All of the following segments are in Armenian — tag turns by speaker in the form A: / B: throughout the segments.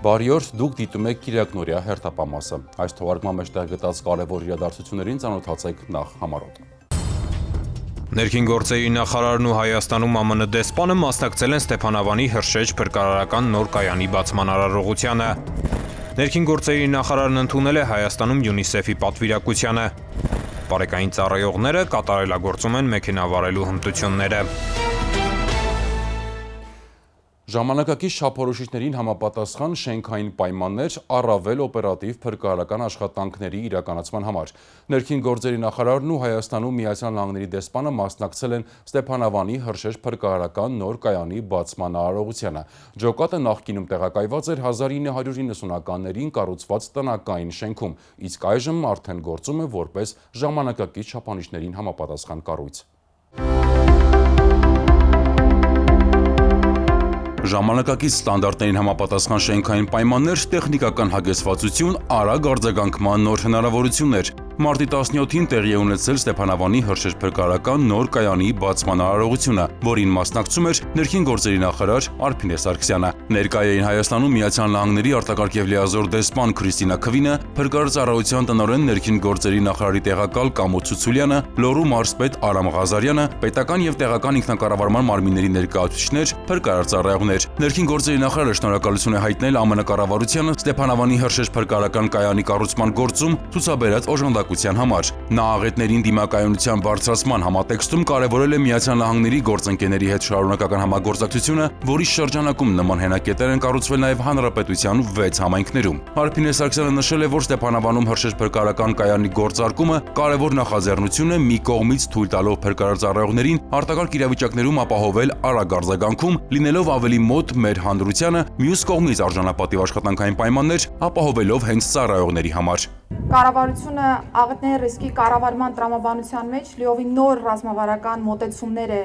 A: Բարի օր, դուք դիտում եք Կիրակնօրյա հերթապամասը։ Այս թողարկման մեջ տեղ գտած կարևոր իրադարձություններին ծանոթացեք նախ համառոտ։
B: Ներքին գործերի նախարարն ու Հայաստանում ԱՄՆ դեսպանը մասնակցել են Ստեփանավանի Հրշեջ փրկարարական նոր կայանի բացման արարողությանը։ Ներքին գործերի նախարարն ընդունել է Հայաստանում ՅՈՒՆԻՍԵՖ-ի պատվիրակությանը։ Բարեկային ծառայողները կատարելագործում են մեքենա վարելու հմտությունները։
A: Ժամանակակից չափորոշիչներին համապատասխան շենքային պայմաններ առավել օպերատիվ փրկարարական աշխատանքների իրականացման համար։ Ներքին գործերի նախարարն ու Հայաստանում Միացյալ Նահանգների դեսպանը մասնակցել են Ստեփանավանի Հրշեջ փրկարարական նոր կայանի բացման արարողությանը։ Ջոկատը նախկինում տեղակայված էր 1990-ականներին կառուցված տնակային շենքում, իսկ այժմ արդեն գործում է որպես ժամանակակից չափանիշներին համապատասխան կառույց։ Ժամանակակից ստանդարտներին համապատասխան շենքային պայմաններ, տեխնիկական հագեցվածություն, արագ արձագանքման նոր հնարավորություններ։ Մարտի 17-ին տեղի է ունեցել Ստեփանավանի Հրշեջ փրկարարական նոր կայանի բացման արարողությունը, որին մասնակցում էր ներքին գործերի նախարար Արփինե Սարգսյանը։ Ներկայ էին Հայաստանում Միացյալ Նահանգների արտակարգ եւ լիազոր դեսպան Քրիստինա Քվինը, փրկարարծառայության տնօրեն ներքին գործերի նախարարի տեղակալ Կամո Ցուցուլյանը, Լոռու մարզպետ Արամ Ղազարյանը, պետական եւ տեղական ինքնակառավարման մարմինների ներկայացուցիչներ, փրկարարծառայողներ։ Ներքին գործերի նախարարը շնորհակալություն է հայտնել ԱՄՆ կառավարությանը Ստեփանավանի Հրշեջ փրկարարական կայանի կառուցման գործում ցուցաբերած օժանդակության համար։ Նա աղետներին դիմակայունության բարձրացման համատեքստում կարևորել է Միացյալ Նահանգների գործընկերների հետ շարունակական համագործակցությունը, որի շրջանակում նման հենակետեր են կառուցվել նաև հանրապետության 6 համայնքներում։ Արփինե Սարգսյանը նշել է, որ Ստեփանավանում Հրշեջ փրկարարական կայանի գործարկումը կարևոր նախաձեռնություն է մի կողմից թույլ տալով փրկարարծառայողներին արտակարգ իրավիճակներում ապահովել արագ արձագանքում, լինելով ավելի մոտ մեր հանրությանը, մյուս կողմից արժանապատիվ աշխատանքային պայմաններ ապահովելով հենց ծառայողների համար։
C: Կառավարությունը աղետների ռիսկի կառավարման տրամաբանության մեջ լիովին նոր ռազմավարական մոտեցումներ է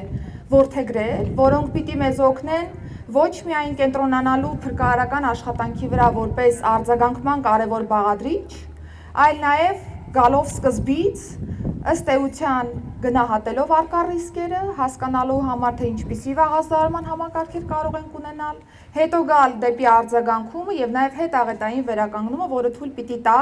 C: որդեգրել, որոնք պիտի մեզ օգնեն ոչ միայն կենտրոնանալու փրկարարական աշխատանքի վրա որպես արձագանքման կարևոր բաղադրիչ, այլ նաև գալով սկզբից ըստ էության գնահատելով առկա ռիսկերը, հասկանալու համար թե ինչպիսի վաղազդարման համակարգեր կարող ենք ունենալ, հետո գալ դեպի արձագանքումը եւ նաեւ հետաղետային վերականգնումը, որը թույլ պիտի տա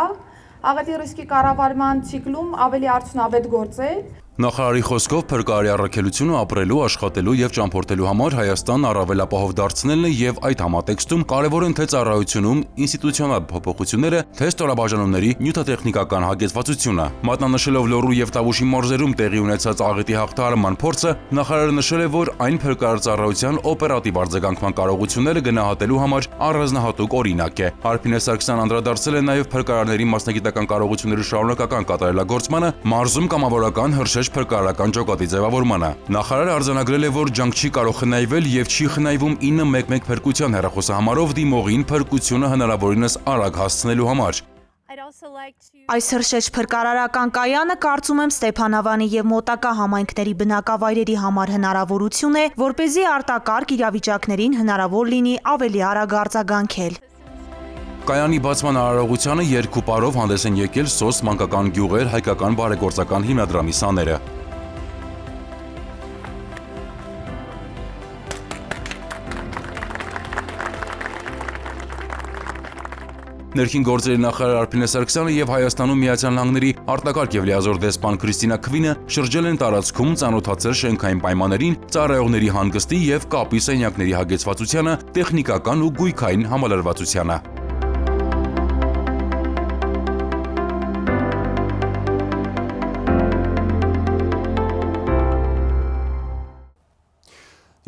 C: աղետի ռիսկի կառավարման ցիկլում ավելի արդյունավետ գործել։
A: Նախարարի խոսքով փրկարարի առաքելությունը ապրելու, աշխատելու եւ ճամփորդելու համար Հայաստանն առավել ապահով դարձնելն է եւ այդ համատեքստում կարեւոր են թե ծառայությունում ինստիտուցիոնալ փոփոխությունները, թե ստորաբաժանումների նյութատեխնիկական հագեցվածությունը։ Մատնանշելով Լոռու եւ Տավուշի մարզերում տեղի ունեցած աղետի հաղթահարման փորձը, նախարարը նշել է, որ այն փրկարարծառայության օպերատիվ արձագանքման կարողությունները գնահատելու համար առանձնահատուկ օրինակ է։ Արփինե Սարգսյանն անդրադարձել է նաեւ փրկարարների մասնագիտական կարողությունների շարունակական կատարելագործմանը, մարզում կամավորական Հրշեջ փրկարարական ջոկատի ձևավորմանը։ Նախարարը արձանագրել է, որ ջանք չի կարող խնայվել եւ չի խնայվում 911 փրկության հեռախոսահամարով դիմողին փրկությունը հնարավորինս արագ հասցնելու համար։
D: Այս Հրշեջ փրկարարական կայանը կարծում եմ Ստեփանավանի եւ մոտակա համայնքների բնակավայրերի համար հնարավորություն է, որպեսզի արտակարգ իրավիճակներին հնարավոր լինի ավելի արագ արձագանքել։
A: Կայանի բացման արարողությանը երկու պարով հանդես են եկել SOS մանկական գյուղեր հայկական բարեգործական հիմնադրամի սաները։ Ներքին գործերի նախարար Արփինե Սարգսյանը եւ Հայաստանում Միացյալ Նահանգների արտակարգ եւ լիազոր դեսպան Քրիստինա Քվինը շրջել են տարածքում, ծանոթացել շենքային պայմաններին, ծառայողների հանգստի եւ կապի սենյակների հագեցվածությանը, տեխնիկական ու գույքային համալրվածությանը։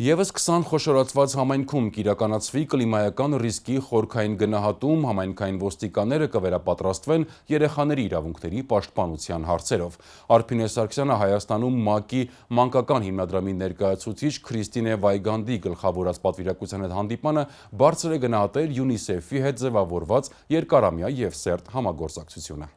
A: Եվս 20 խոշորացված համայնքում կիրականացվի կլիմայական ռիսկի խորքային գնահատում, համայնքային ոստիկանները կվերապատրաստվեն երեխաների իրավունքների պաշտպանության հարցերով։ Արփինե Սարգսյանը Հայաստանում ՄԱԿ-ի մանկական հիմնադրամի ներկայացուցիչ Քրիստինե Վայգանդի գլխավորած պատվիրակության հետ հանդիպմանը բարձր է գնահատել ՅՈՒՆԻՍԵՖ-ի հետ ձևավորված երկարամյա եւ սերտ համագործակցությունը։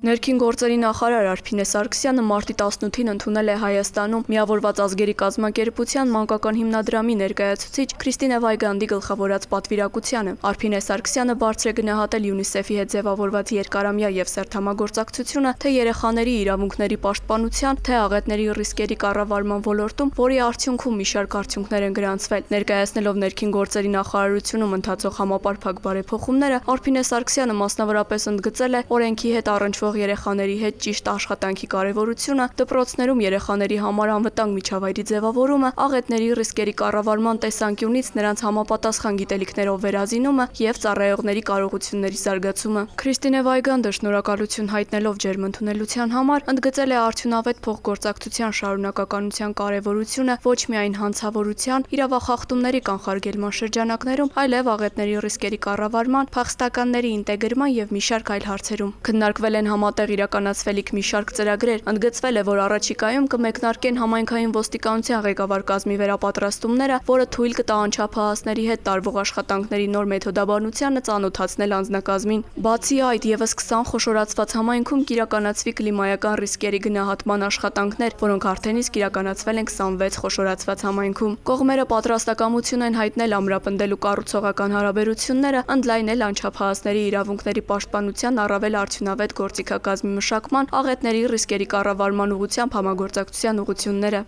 E: Ներքին գործերի նախարար Արփինե Սարգսյանը մարտի 18-ին ընդունել է Հայաստանում Միավորված ազգերի կազմակերպության մանկական հիմնադրամի ներկայացուցիչ Քրիստինե Վայգանդի գլխավորած պատվիրակությանը։ Արփինե Սարգսյանը բարձր է գնահատել ՅՈՒՆԻՍԵՖ-ի հետ ձևավորված երկարամյա եւ սերտ համագործակցությունը թե երեխաների իրավունքների պաշտպանության, թե աղետների ռիսկերի կառավարման ոլորտում, որի արդյունքում մի շարք արդյունքներ են գրանցվել։ Ներկայացնելով ներքին գործերի նախարարությունում ընթացող համապարփակ բարեփոխումները, Արփինե Սարգսյանը մասնավորապես ընդգծել է օրենքի հետ առնչվող երեխաների հետ ճիշտ աշխատանքի կարևորությունը, դպրոցներում երեխաների համար անվտանգ միջավայրի ձևավորումը, աղետների ռիսկերի կառավարման տեսանկյունից նրանց համապատասխան գիտելիքներով վերազինումը եւ ծառայողների կարողությունների զարգացումը։ Քրիստինե Վայգանդը շնորհակալություն հայտնելով ջերմ ընդունելության համար ընդգծել է արդյունավետ փոխգործակցության շարունակականության կարևորությունը ոչ միայն հանցավորության, իրավախախտումների կանխարգելման շրջանակներում, այլև աղետների ռիսկերի կառավարման, փախստականների ինտեգրման եւ մի շարք այլ հարցերում։ Քննարկվել են համատեղ իրականացվելիք մի շարք ծրագրեր, ընդգծվել է, որ առաջիկայում կմեկնարկեն համայնքային ոստիկանության ղեկավար կազմի վերապատրաստումները, որը թույլ կտա անչափահասների հետ տարվող աշխատանքների նոր մեթոդաբանությանը ծանոթացնել անձնակազմին։ Բացի այդ, եւս 20 խոշորացված համայնքում կիրականացվի կլիմայական ռիսկերի գնահատման աշխատանքներ, որոնք արդեն իսկ իրականացվել են 26 խոշորացված համայնքում։ Կողմերը պատրաստակամություն են հայտնել ամրապնդելու կառուցողական հարաբերությունները, ընդլայնել անչափահասների իրավունքների պաշտպանության առավել արդյունավետ գործիքակազմի մշակման, աղետների ռիսկերի կառավարման ուղղությամբ համագործակցության ուղղությունները։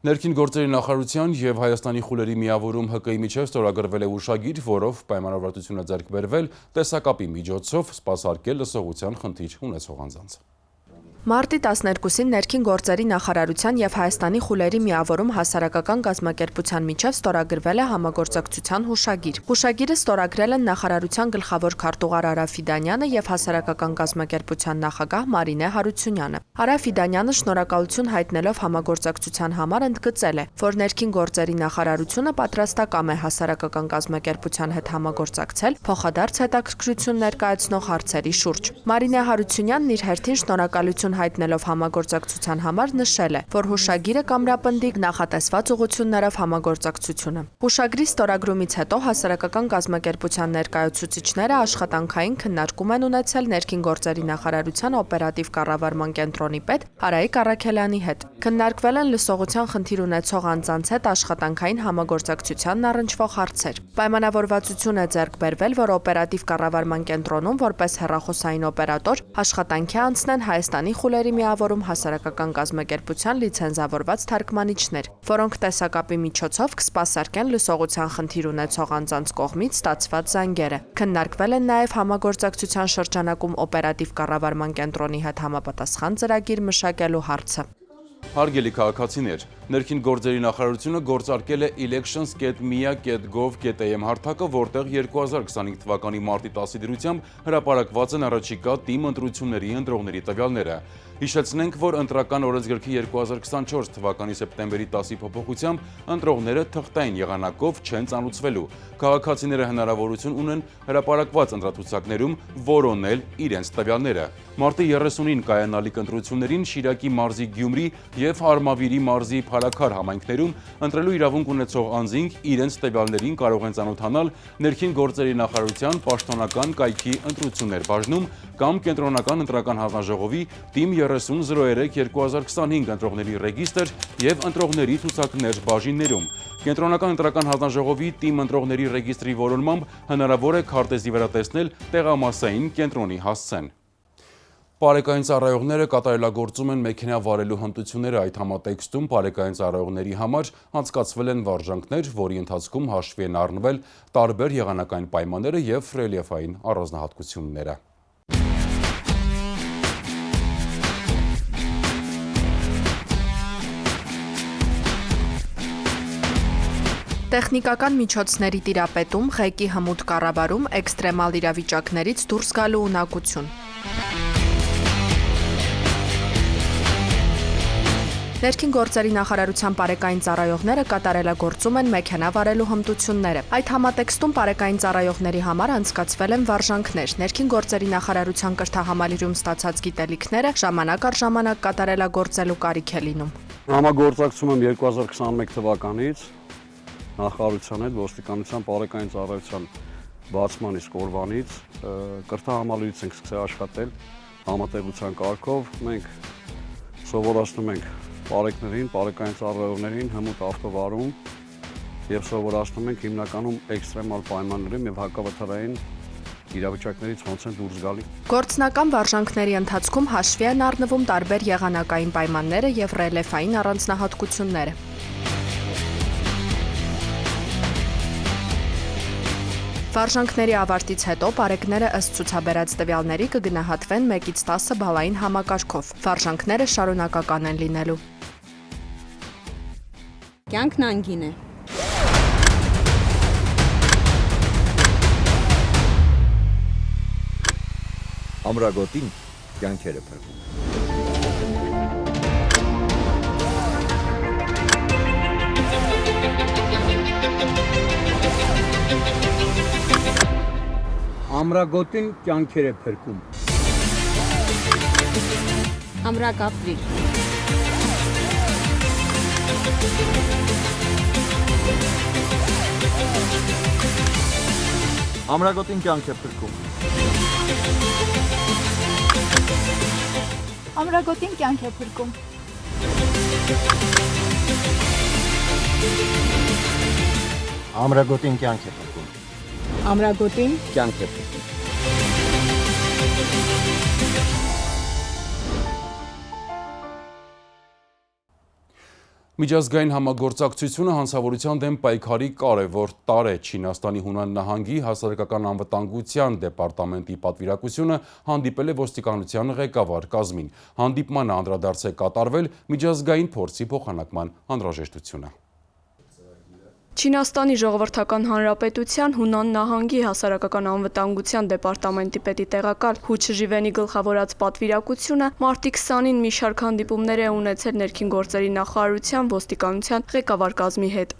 A: Ներքին գործերի նախարարության եւ Հայաստանի խուլերի միավորում ՀԿ-ի միջև ստորագրվել է ուշագիր, որով պայմանավորվածություն է ձեռք բերվել տեսակապի միջոցով սպասարկել լսողության խնդիր ունեցող անձանց։
F: Մարտի 12-ին ներքին գործերի նախարարության եւ Հայաստանի խուլերի միավորում հասարակական կազմակերպության միջև ստորագրվել է համագործակցության հուշագիր։ Հուշագիրը ստորագրել են նախարարության գլխավոր քարտուղար Արա Ֆիդանյանը եւ հասարակական կազմակերպության նախագահ Մարինե Հարությունյանը։ Արա Ֆիդանյանը շնորհակալություն հայտնելով համագործակցության համար ընդգծել է, որ ներքին գործերի նախարարությունը պատրաստակամ է հասարակական կազմակերպության հետ համագործակցել փոխադարձ հետաքրքրություն ներկայացնող հարցերի շուրջ։ Մարինե Հարությունյանն իր հերթին շնորհակալություն հայտնելով համագործակցության համար նշել է, որ հուշագիրը կամրապնդի նախատեսված ուղղություններով համագործակցությունը։ Հուշագրի ստորագրումից հետո հասարակական կազմակերպության ներկայացուցիչները աշխատանքային քննարկում են ունեցել ներքին գործերի նախարարության օպերատիվ կառավարման կենտրոնի պետ Արայիկ Առաքելյանի հետ։ Քննարկվել են լսողության խնդիր ունեցող անձանց հետ աշխատանքային համագործակցությանն առնչվող հարցեր։ Պայմանավորվածություն է ձեռք բերվել, որ օպերատիվ կառավարման կենտրոնում որպես հեռախոսային օպերատոր աշխատանքի անցնեն Հայաստանի խուլերի միավորում հասարակական կազմակերպության լիցենզավորված թարգմանիչներ, որոնք տեսակապի միջոցով կսպասարկեն լսողության խնդիր ունեցող անձանց կողմից ստացված զանգերը։ Քննարկվել են նաև համագործակցության շրջանակում օպերատիվ կառավարման կենտրոնի հետ համապատասխան ծրագիր մշակելու հարցը։
A: Հարգելի քաղաքացիներ, ներքին գործերի նախարարությունը գործարկել է elections.mia.gov.am հարթակը, որտեղ 2025 թվականի մարտի 10-ի դրությամբ հրապարակված են առաջիկա ՏԻՄ ընտրությունների ընտրողների տվյալները։ Հիշեցնենք, որ ընտրական օրենսգրքի 2024 թվականի սեպտեմբերի 10-ի փոփոխությամբ ընտրողները թղթային եղանակով չեն ծանուցվելու։ Քաղաքացիները հնարավորություն ունեն հրապարակված ընտրացուցակներում որոնել իրենց տվյալները։ Մարտի 30-ին կայանալիք ընտրություններին Շիրակի մարզի Գյումրի եւ Արմավիրի մարզի Փարաքար համայնքներում ընտրելու իրավունք ունեցող անձինք իրենց տվյալներին կարող են ծանոթանալ ներքին գործերի նախարարության պաշտոնական կայքի ընտրություններ բաժնում կամ կենտրոնական ընտրական հանձնաժողովի ՏԻՄ 3003-2025 ընտրողների ռեգիստր եւ ընտրողների ցուցակներ բաժիններում։ Կենտրոնական ընտրական հանձնաժողովի ՏԻՄ ընտրողների ռեգիստրի որոնմամբ հնարավոր է քարտեզի վրա տեսնել տեղամասային կենտրոնի հասցեն։ Պարեկային ծառայողները կատարելագործում են մեքենա վարելու հմտությունները, այդ համատեքստում պարեկային ծառայողների համար անցկացվել են վարժանքներ, որի ընթացքում հաշվի են առնվել տարբեր եղանակային պայմանները եւ ռելիեֆային առանձնահատկությունները։
F: Տեխնիկական միջոցների տիրապետում, ղեկի հմուտ կառավարում, էքստրեմալ իրավիճակներից դուրս գալու ունակություն։ Ներքին գործերի նախարարության պարեկային ծառայողները կատարելագործում են մեքենա վարելու հմտությունները։ Այդ համատեքստում պարեկային ծառայողների համար անցկացվել են վարժանքներ։ Ներքին գործերի նախարարության կրթահամալիրում ստացած գիտելիքները ժամանակ առ ժամանակ կատարելագործելու կարիք է լինում։
G: Համագործակցում եմ 2021 թվականից նախարարության հետ ոստիկանության պարեկային ծառայության բացման իսկ օրվանից կրթահամալիրից ենք սկսել աշխատել համատեղության կարգով։ Մենք սովորացնում ենք բարեկներին, բարեկային ծառայողներին հմուտ ավտովարում եւ սովորացնում ենք հիմնականում էքստրեմալ պայմաններում եւ հակավթարային իրավիճակներից ոնց են դուրս գալի։
F: Գործնական վարժանքների ընթացքում հաշվի են առնվում տարբեր եղանակային պայմանները եւ ռելիեֆային առանձնահատկությունները։ Վարժանքների ավարտից հետո բարեկները ըստ ցուցաբերած տվյալների կգնահատվեն 1-ից 10 բալային համակարգով։ Վարժանքները շարունակական են լինելու։
H: Կյանքն անգին է։
I: Ամրագոտին կյանքեր է փրկում։
J: Ամրագոտին կյանքեր է փրկում։
H: Ամրակապրիր։
I: Ամրագոտին կյանք է փրկում։
K: Ամրագոտին կյանք է փրկում։
I: Ամրագոտին կյանք է փրկում։
H: Ամրագոտին
I: Կյանք է փրկում։
A: Միջազգային համագործակցությունը հանցավորության դեմ պայքարի կարևոր տարր է։ Չինաստանի Հունան նահանգի հասարակական անվտանգության դեպարտամենտի պատվիրակությունը հանդիպել է ոստիկանության ղեկավար կազմին։ Հանդիպմանը անդրադարձ է կատարվել միջազգային փորձի փոխանակման անհրաժեշտությունը։
E: Չինաստանի Ժողովրդական Հանրապետության Հունան նահանգի հասարակական անվտանգության դեպարտամենտի պետի տեղակալ Հու Չժիվենի գլխավորած պատվիրակությունը մարտի 20-ին մի շարք հանդիպումներ է ունեցել ներքին գործերի նախարարության ոստիկանության ղեկավար կազմի հետ։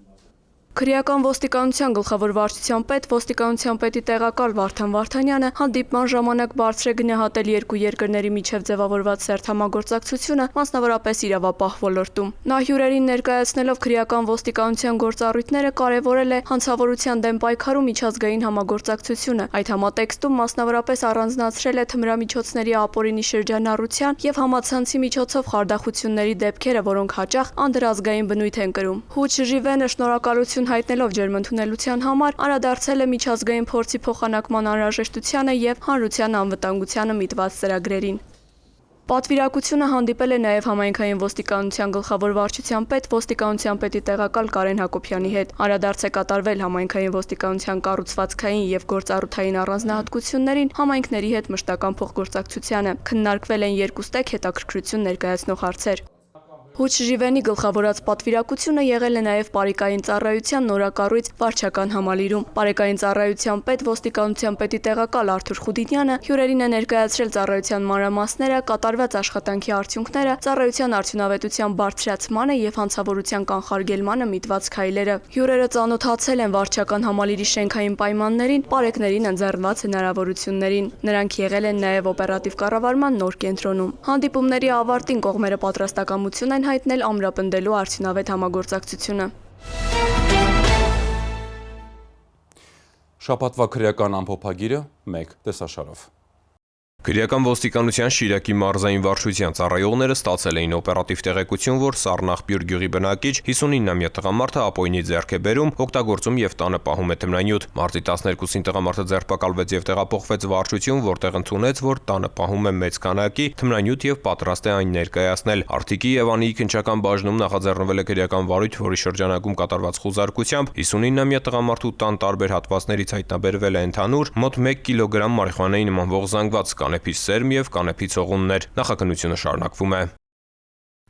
E: Քրեական ոստիկանության գլխավոր վարչության պետ, ոստիկանության պետի տեղակալ Վարդան Վարդանյանը հանդիպման ժամանակ բարձր է գնահատել երկու երկրների միջև ձևավորված սերտ համագործակցությունը, մասնավորապես իրավապահ ոլորտում։ Նա հյուրերին ներկայացնելով քրեական ոստիկանության գործառույթները կարևորել է հանցավորության դեմ պայքարում միջազգային համագործակցությունը։ Այդ համատեքստում մասնավորապես առանձնացրել է թմրամիջոցների ապօրինի շրջանառության եւ համացանցի միջոցով խարդախությունների դեպքերը, որոնք հաճախ անդրազգային բնույթ են կրում։ Հու Չժիվենը շնորհակալություն հայտնելով ջերմընդունելության համար անդրադարձել է միջազգային փորձի փոխանակման անհրաժեշտությանը եւ հանրության անվտանգությանը միտված ծրագրերին։ Պատվիրակությունը հանդիպել է նաև համայնքային ոստիկանության գլխավոր վարչության պետ, ոստիկանության պետի տեղակալ Կարեն Հակոբյանի հետ։ Անդրադարձ է կատարվել համայնքային ոստիկանության կառուցվածքային եւ գործառութային առանձնահատկություններին, համայնքների հետ մշտական փոխգործակցությանը։ Քննարկվել են երկուստեք հետաքրքրություն ներկայացնող հարցեր։ Հու Չժիվենի գլխավորած պատվիրակությունը եղել է նաև Պարեկային ծառայության նորակառույց վարչական համալիրում։ Պարեկային ծառայության պետ, ոստիկանության պետի տեղակալ Արթուր Խուդինյանը հյուրերին է ներկայացրել ծառայության մանրամասները, կատարված աշխատանքի արդյունքները, ծառայության արդյունավետության բարձրացմանը եւ հանցավորության կանխարգելմանը միտված քայլերը։ Հյուրերը ծանոթացել են վարչական համալիրի շենքային պայմաններին, պարեկներին ընձեռնված հնարավորություններին։ Նրանք եղել են նաև օպերատիվ կառավարման նոր կենտրոնում։ Հանդիպումների ավարտին կողմերը պատրաստակամություն են հայտնել ամրապնդելու արդյունավետ համագործակցությունը։
A: Շաբաթվա քրեական ամփոփագիրը 1 տեսաշարով։
B: Քրեական ոստիկանության Շիրակի մարզային վարչության ծառայողները ստացել էին օպերատիվ տեղեկություն, որ Սառնախբյուր գյուղի բնակիչ 59-ամյա տղամարդը ապօրինի ձեռք է բերում, օգտագործում եւ տանը պահում է թմրանյութ։ Մարտի 12-ին տղամարդը ձերբակալվեց եւ տեղափոխվեց վարչություն, որտեղ ընդունեց, որ տանը պահում է մեծ քանակի թմրանյութ եւ պատրաստ է այն ներկայացնել։ Արտիկի եւ Անիի քնչական բաժնում նախաձեռնվել է քրեական վարույթ, որի շրջանակում կատարված խուզարկությամբ 59-ամյա տղամարդու տան տարբեր հատվածներից հայտնաբերվել է ընդհանուր մոտ 1 կիլոգրամ մարիխուանայի նմանվող զանգված, կանեփի սերմ եւ կանեփի ցողուններ։ Նախաքննությունը շարունակվում է։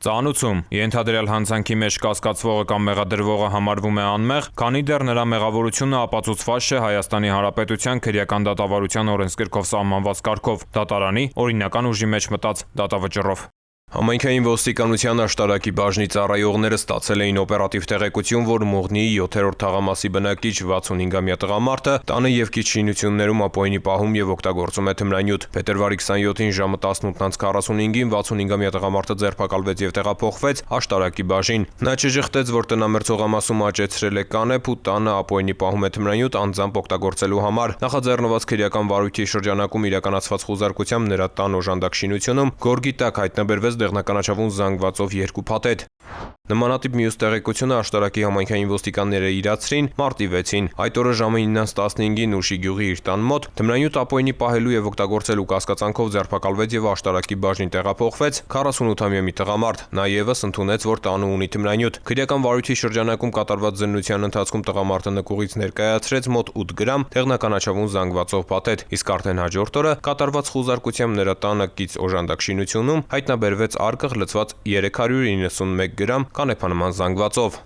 B: Ծանուցում ենթադրյալ հանցանքի մեջ կասկածվողը կամ մեղադրվողը համարվում է անմեղ, քանի դեռ նրա մեղավորությունը ապացուցված չէ Հայաստանի Հանրապետության քրեական դատավարության օրենսգրքով սահմանված կարգով, դատարանի օրինական ուժի մեջ մտած դատավճռով։ Համայնքային ոստիկանության աշտարակի բաժնի ծառայողները ստացել էին օպերատիվ տեղեկություն, որ Մողնիի 7-րդ թաղամասի բնակիչ 65-ամյա տղամարդը տանը եւ քիչ շինություններում ապօրինի պահում եւ օգտագործում է թմրանյութ։ Փետրվարի 27-ին ժամը 18:45-ին 65-ամյա տղամարդը ձերբակալվեց եւ տեղափոխվեց աշտարակի բաժին։ Նա չժխտեց, որ տնամերձողամասում աճեցրել է կանեփ ու տանը ապօրինի պահում է թմրանյութ անձամբ օգտագործելու համար։ Նախաձեռնված քրեական վարույթի շրջանակում իրականացված խուզարկությամբ նրա տան օժանդակ շինությունում գորգի տակ հայտնաբերվեց դեղնականաչավուն զանգվածով 2 փաթեթ։ Նմանատիպ մյուս տեղեկությունը աշտարակի համայնքային ոստիկանները իրացրին մարտի 6-ին։ Այդ օրը ժամը 9:15-ին Ուշի գյուղի իր տան մոտ թմրանյութ ապօրինի պահելու եւ օգտագործելու կասկածանքով ձերբակալվեց եւ աշտարակի բաժին տեղափոխվեց 48-ամյա մի տղամարդ։ Նա եւս ընդունեց, որ տանը ունի թմրանյութ։ Քրեական վարույթի շրջանակում կատարված զննության ընթացքում տղամարդը նկուղից ներկայացրեց մոտ 8 գրամ դեղնականաչավուն զանգվածով փաթեթ, իսկ արդեն հաջորդ օրը կատարված խուզարկությամբ նրա տանը կից օժանդակ շինությունում հայտնաբերվեց արկղ լցված 391 գրամ կանեփանման զանգվածով։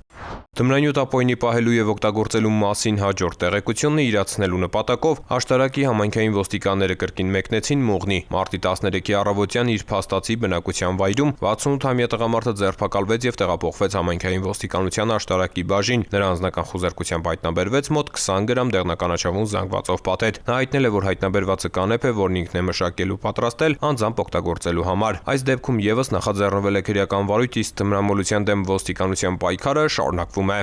B: Թմրանյութ ապօրինի պահելու եւ օգտագործելու մասին հաջորդ տեղեկությունն իրացնելու նպատակով աշտարակի համայնքային ոստիկանները կրկին մեկնեցին Մողնի։ Մարտի 13-ի առավոտյան իր փաստացի բնակության վայրում 68-ամյա տղամարդը ձերբակալվեց եւ տեղափոխվեց համայնքային ոստիկանության աշտարակի բաժին։ Նրա անձնական խուզարկությամբ հայտնաբերվեց մոտ 20 գրամ դեղնականաչավուն զանգվածով փաթեթ։ Նա հայտնել է, որ հայտնաբերվածը կանեփ է, որն ինքն է մշակելու պատրաստել անձամբ օգտագործելու համար։ Այս դեպքում եւս նախաձեռնվել է քրեական վարույթ, իսկ թմրամոլության դեմ ոստիկանության պայքարը շարունակվում է։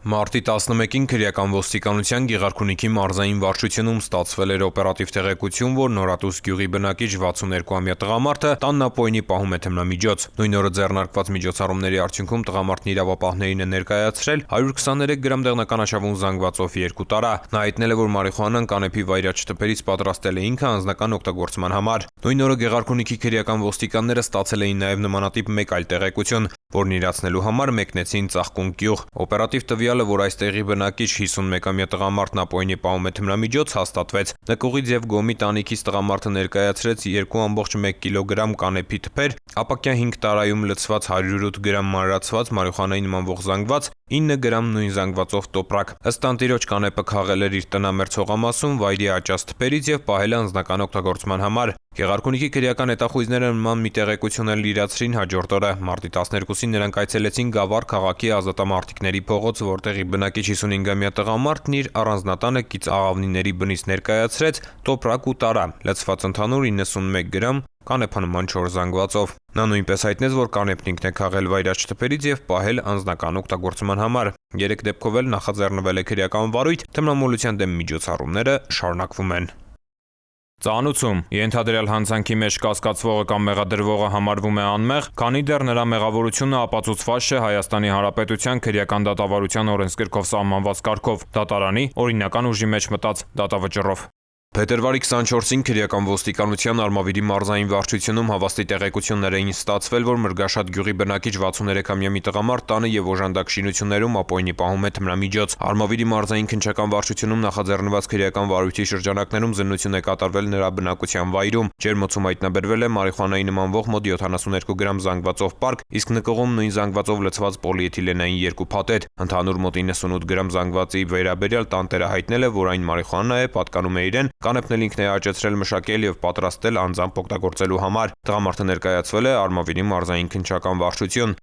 B: Մարտի 11-ին քրեական ոստիկանության Գեղարքունիքի մարզային վարչությունում ստացվել էր օպերատիվ տեղեկություն, որ Նորատուս գյուղի բնակիչ 62-ամյա տղամարդը տանն ապօրինի պահում է թմրամիջոց։ Նույն օրը ձեռնարկված միջոցառումների արդյունքում տղամարդն իրավապահներին է ներկայացրել 123 գրամ դեղնականաչավուն զանգվածով 2 տարա։ Նա հայտնել է, որ մարիխուանան կանեփի վայրաճ թփերից պատրաստել է ինքը անձնական օգտագործման համար։ Նույն օրը Գեղարքունիքի քրեական ոստիկանները ստացել էին նաև նմանատիպ մեկ այլ տեղեկություն, որն իրացնելու համար մեկնեցին Ծաղկուն գյուղ։ Օպերատիվ տվյալը, որ այստեղի բնակիչ 51-ամյա տղամարդն ապօրինի պահում է թմրամիջոց, հաստատվեց։ Նկուղից եւ գոմի տանիքից տղամարդը ներկայացրեց 2.1 կիլոգրամ կանեփի թփեր, ապակյա 5 տարայում լցված 108 գրամ մանրացված մարիխուանայի նմանվող զանգված, 9 գրամ նույն զանգվածով տոպրակ։ Ըստ տանտիրոջ կանեփը քաղել էր իր տնամերձ հողամասում վայրի աճած թփերից եւ պահել անձնական օգտագործման համար։ Գեղարքունիքի քրեական հետախույզները նման մի տեղեկություն էլ իրացրին հաջորդ օրը։ Մարտի 12-ին նրանք այցելեցին Գավառ քաղաքի ազատամարտիկների փողոց, որտեղի բնակիչ 55-ամյա տղամարդն իր առանձնատանը կից աղավնիների բնից ներկայացրեց տոպրակ ու տարա, լցված ընդհանուր 91 գրամ կանեփանման 4 զանգվածով։ Նա նույնպես հայտնեց, որ կանեփն ինքն է քաղել վայրաճ թփերից եւ պահել անձնական օգտագործման համար։ 3 դեպքով էլ նախաձեռնվել է քրեական վարույթ, թմրամոլության դեմ միջոցառումները շարունակվում են։ Ծանուցում ենթադրյալ հանցանքի մեջ կասկածվողը կամ մեղադրվողը համարվում է անմեղ, քանի դեռ նրա մեղավորությունը ապացուցված չէ Հայաստանի Հանրապետության քրեական դատավարության օրենսգրքով սահմանված կարգով, դատարանի օրինական ուժի մեջ մտած դատավճռով։ Փետրվարի 24-ին քրեական ոստիկանության Արմավիրի մարզային վարչությունում հավաստի տեղեկություններ էին ստացվել, որ Մրգաշատ գյուղի բնակիչ 63-ամյա մի տղամարդ տանը եւ օժանդակ շինություններում ապօրինի պահում է թմրամիջոց։ Արմավիրի մարզային քննչական վարչությունում նախաձեռնված քրեական վարույթի շրջանակներում զննություն է կատարվել նրա բնակության վայրում։ Ջերմոցում հայտնաբերվել է մարիխուանայի նմանվող մոտ 72 գրամ զանգվածով պարկ, իսկ նկուղում նույն զանգվածով լցված պոլիէթիլենային 2 փաթեթ։ Ընդհանուր մոտ 98 գրամ զանգվածի վերաբերյալ տանտերը հայտնել է, որ այն մարիխուանա է, պատկանում է իրեն, կանեփն էլ ինքն է աճեցրել, մշակել եւ պատրաստել անձամբ օգտագործելու համար։ Տղամարդը ներկայացվել է Արմավիրի մարզային քննչական վարչություն։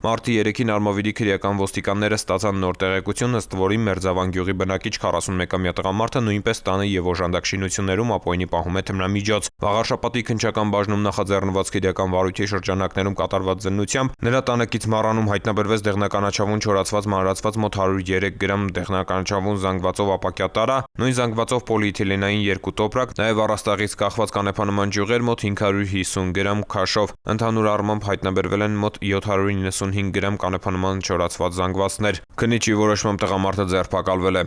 B: Մարտի 3-ին Արմավիրի քրեական ոստիկանները ստացան նոր տեղեկություն, ըստ որի Մերձավան գյուղի բնակիչ 41-ամյա տղամարդը նույնպես տանը եւ օժանդակ շինություններում ապօրինի պահում է թմրամիջոց։ Վաղարշապատի քննչական բաժնում նախաձեռնված քրեական վարույթի շրջանակներում կատարված զննությամբ նրա տանեկից մառանում հայտնաբերվեց դեղնականաչավուն չորացված մանրացված մոտ 103 գրամ դեղնականաչավուն զանգվածով ապակյա տարա, նույն զանգվածով պոլիէթիլենային 2 տոպրակ, նաեւ առաստաղից կախված կանեփանման ջյուղեր մոտ 550 գրամ քաշով։ Ընդհանուր առմամբ հայտնաբերվել են մոտ 795 գրամ կանեփանման չորացված զանգվածներ։ Քննիչի որոշմամբ տղամարդը ձերբակալվել է։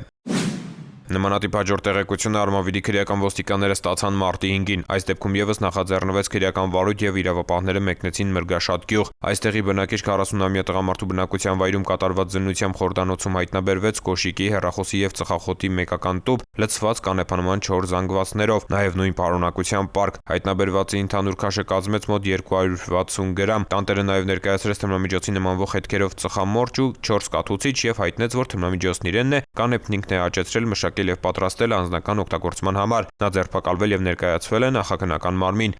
B: Նմանատիպ հաջորդ տեղեկությունը Արմավիրի քրեական ոստիկանները ստացան մարտի 5-ին։ Այս դեպքում եւս նախաձեռնվեց քրեական վարույթ եւ իրավապահները մեկնեցին Մրգաշատ գյուղ։ Այստեղի բնակիչ 40-ամյա տղամարդու բնակության վայրում կատարված զննությամբ խորդանոցում հայտնաբերվեց կոշիկի, հեռախոսի եւ ծխախոտի մեկական տուփ, լցված կանեփանման 4 զանգվածներով, նաեւ նույն պարունակության պարկ։ Հայտնաբերվածի ընդհանուր քաշը կազմեց մոտ 260 գրամ։ Տանտերը նաեւ ներկայացրեց թմրամիջոցի նմանվող հետքերով ծխամորճ ու 4 կաթուցիչ եւ հայտնեց, որ թմրամիջոցն իրենն է, կանեփն ինքն է աճեցրել, մշակել եւ պատրաստել անձնական օգտագործման համար։ Նա ձերբակալվել եւ ներկայացվել է նախաքննական մարմին։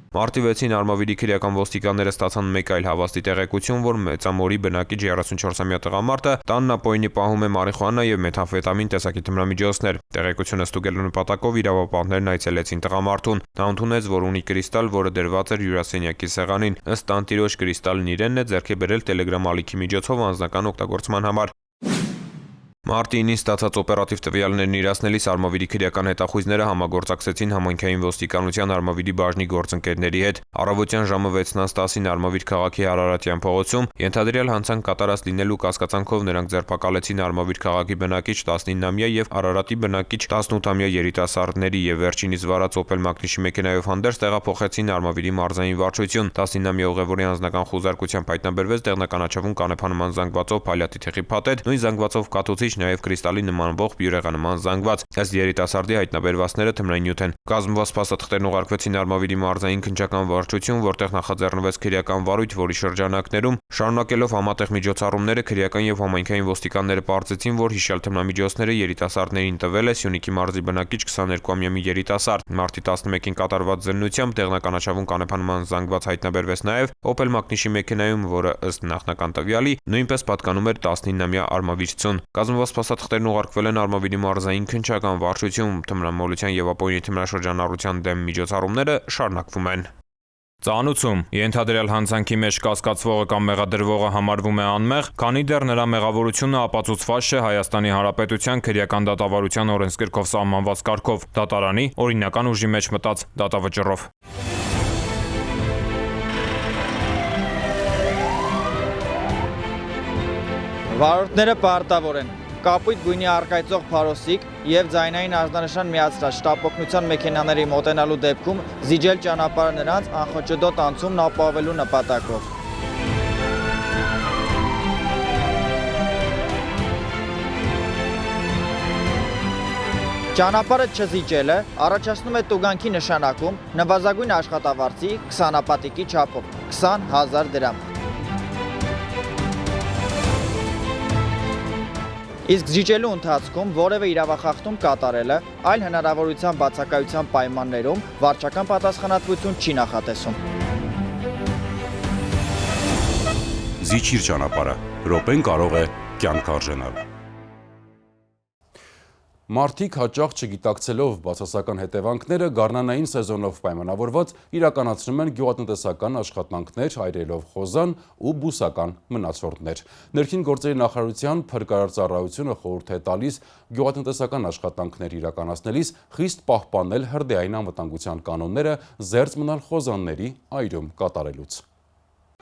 B: Մարտի 6-ին Արմավիրի քրեական ոստիկանները ստացան մեկ այլ հավաստի տեղեկություն, որ Մեծամորի բնակիչ 34-ամյա տղամարդը տանն ապօրինի պահում է մարիխուանա եւ մեթամֆետամին տեսակի թմրամիջոցներ։ Տեղեկությունը ստուգելու նպատակով իրավապահներն այցելեցին տղամարդուն։ Նա ընդունեց, որ ունի կրիստալ, որը դրված էր հյուրասենյակի սեղանին։ Ըստ տանտիրոջ կրիստալն իրենն է ձեռք է բերել Telegram ալիքի միջոցով անձնական օգտագործման համար։ Մարտի 9-ին ստացած օպերատիվ տվյալներն իրացնելիս Արմավիրի քրեական հետախույզները համագործակցեցին համայնքային ոստիկանության Արմավիրի բաժնի գործընկերների հետ։ Առավոտյան ժամը 6:10-ին Արմավիր քաղաքի Արարատյան փողոցում ենթադրյալ հանցանք կատարած լինելու կասկածանքով նրանք ձերբակալեցին Արմավիր քաղաքի բնակիչ 19-ամյա եւ Արարատի բնակիչ 18-ամյա երիտասարդների եւ վերջինիս վարած Opel Magnish մեքենայով հանդերձ տեղափոխեցին Արմավիրի մարզային վարչություն։ 19-ամյա ուղևորի անձնական խուզարկությամբ հայտնաբերվեց դեղնականաչավուն կանեփանման զանգվածով փայլատի թեղի փաթեթ, նույն զանգվածով կաթոցիչ նաև կրիստալի նմանվող բյուրեղանման զանգված։ Ըստ երիտասարդի հայտնաբերվածները թմրային նյութ են։ Կազմված փաստաթղթերն ուղարկվեցին Արմավիրի մարզային քննչական վարչություն, որտեղ նախաձեռնվեց քրեական վարույթ, որի շրջանակներում շարունակելով համատեղ միջոցառումները քրեական եւ համայնքային ոստիկանները պարզեցին, որ հիշյալ թմրամիջոցները երիտասարդներին տվել է Սյունիքի մարզի բնակիչ 22-ամյա մի երիտասարդ։ Մարտի 11-ին կատարված զննությամբ դեղնականաչավուն կանեփանման զանգված հայտնաբերվեց նաև Opel Magnish-ի մեքենայում, որը ըստ նախնական տվյալի նույնպես պատկանում էր 19-ամյա արմավիրցուն։ Կազմված փաստաթղթերն ուղարկվել են Արմավիրի մարզային քննչական վարչություն, թմրամոլության եւ ապօրինի թմրաշրջանառության դեմ միջոցառումները շարունակվում են։ Ծանուցում ենթադրյալ հանցանքի մեջ կասկածվողը կամ մեղադրվողը համարվում է անմեղ, քանի դեռ նրա մեղավորությունը ապացուցված չէ Հայաստանի Հանրապետության քրեական դատավարության օրենսգրքով սահմանված կարգով, դատարանի օրինական ուժի մեջ մտած դատավճռով։
L: Վարորդները պարտավոր են կապույտ գույնի առկայծող փարոսիկ եւ ձայնային ազդանշան միացրած շտապօգնության մեքենաների մոտենալու դեպքում զիջել ճանապարհը նրանց անխոճոդոտ անցումն ապահովելու նպատակով։ Ճանապարհը չզիջելը առաջացնում է տուգանքի նշանակում նվազագույն աշխատավարձի 20 ապատիկի չափով 20,000 դրամ։ Իսկ զիջելու ընթացքում որևէ իրավախախտում կատարելը այլ հնարավորության բացակայության պայմաններում վարչական պատասխանատվություն չի նախատեսում։
A: Զիջիր ճանապարհը, րոպեն կարող է կյանք արժենալ։ Մարդիկ հաճախ չգիտակցելով բացասական հետևանքները գարնանային սեզոնով պայմանավորված իրականացնում են գյուղատնտեսական աշխատանքներ, այրելով խոզան ու բուսական մնացորդներ։ Ներքին գործերի նախարարության փրկարար ծառայությունը խորհուրդ է տալիս գյուղատնտեսական աշխատանքներ իրականացնելիս խիստ պահպանել հրդեհային անվտանգության կանոնները զերծ մնալ խոզանների այրում կատարելուց։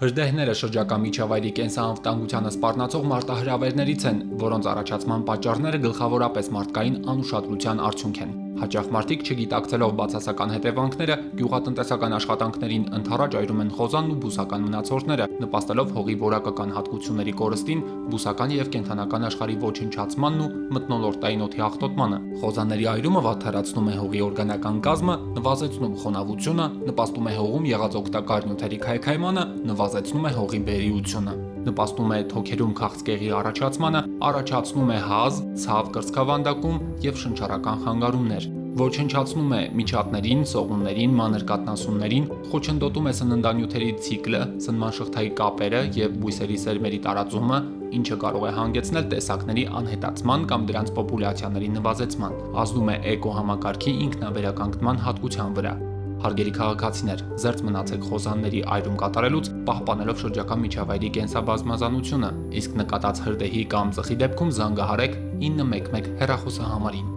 M: Հրդեհները շրջակա միջավայրի կենսանվտանգությանը սպառնացող մարտահրավերներից են, որոնց առաջացման պատճառները գլխավորապես մարդկային անուշադրության արդյունք են։ Հաճախ մարդիկ չգիտակցելով բացասական հետևանքները գյուղատնտեսական աշխատանքներին ընդառաջ այրում են խոզանն ու բուսական մնացորդները, նպաստելով հողի որակական հատկությունների կորստին, բուսական եւ կենդանական աշխարհի ոչնչացմանն ու մթնոլորտային օդի աղտոտմանը։ Խոզանների այրումը վատթարացնում է հողի օրգանական կազմը, նվազեցնում խոնավությունը, նպաստում է հողում եղած օգտակար նյութերի քայքայմանը, նվազեցնում է հողի բերիությունը, նպաստում է թոքերում քաղցկեղի առաջացմանը, առաջացնում է հազ, ցավ կրծքավանդակում եւ շնչառական խանգարումներ, ոչնչացնում է միջատներին, սողուններին, մանր կաթնասուններին, խոչընդոտում է սննդանյութերի ցիկլը, սնման շղթայի կապերը եւ բույսերի սերմերի տարածումը, ինչը կարող է հանգեցնել տեսակների անհետացման կամ դրանց պոպուլյացիաների նվազեցման, ազդում է էկոհամակարգի ինքնաբերականգնման հատկության վրա։ Հարգելի քաղաքացիներ, զերծ մնացեք խոզանների այրում կատարելուց, պահպանելով շրջակա միջավայրի կենսաբազմազանությունը, իսկ նկատած հրդեհի կամ ծխի դեպքում զանգահարեք 911 հեռախոսահամարին։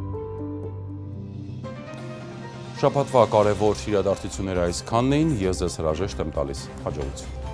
A: Շաբաթվա կարևոր իրադարձությունները այսքանն էին, ես ձեզ հրաժեշտ եմ տալիս։ Հաջողություն։